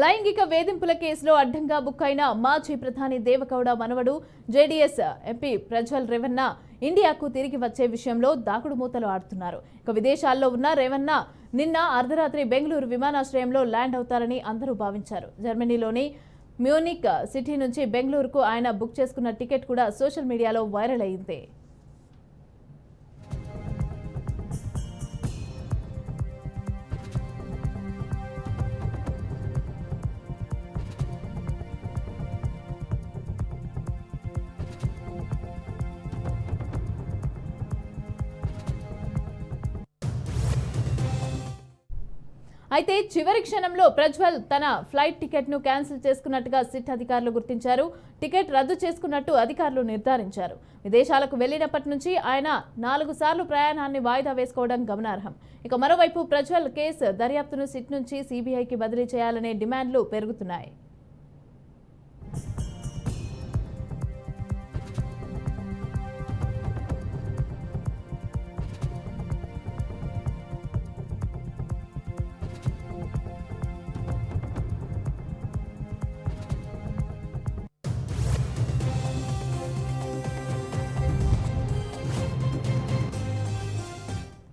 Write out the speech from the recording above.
లైంగిక వేధింపుల కేసులో అడ్డంగా బుక్ అయిన మాజీ ప్రధాని దేవగౌడ మనవడు జేడీఎస్ ఎంపీ ప్రజ్వల్ రేవన్న ఇండియాకు తిరిగి వచ్చే విషయంలో దాగుడు మూతలు ఆడుతున్నారు. ఇక విదేశాల్లో ఉన్న రేవన్న నిన్న అర్ధరాత్రి బెంగళూరు విమానాశ్రయంలో ల్యాండ్ అవుతారని అందరూ భావించారు. జర్మనీలోని మ్యూనిక్ సిటీ నుంచి బెంగళూరుకు ఆయన బుక్ చేసుకున్న టికెట్ కూడా సోషల్ మీడియాలో వైరల్ అయింది. అయితే చివరి క్షణంలో ప్రజ్వల్ తన ఫ్లైట్ టికెట్ను క్యాన్సిల్ చేసుకున్నట్టుగా సిట్ అధికారులు గుర్తించారు. టికెట్ రద్దు చేసుకున్నట్టు అధికారులు నిర్ధారించారు. విదేశాలకు వెళ్లినప్పటి నుంచి ఆయన 4 సార్లు ప్రయాణాన్ని వాయిదా వేసుకోవడం గమనార్హం. ఇక మరోవైపు ప్రజ్వల్ కేసు దర్యాప్తును సిట్ నుంచి సీబీఐకి బదిలీ చేయాలనే డిమాండ్లు పెరుగుతున్నాయి.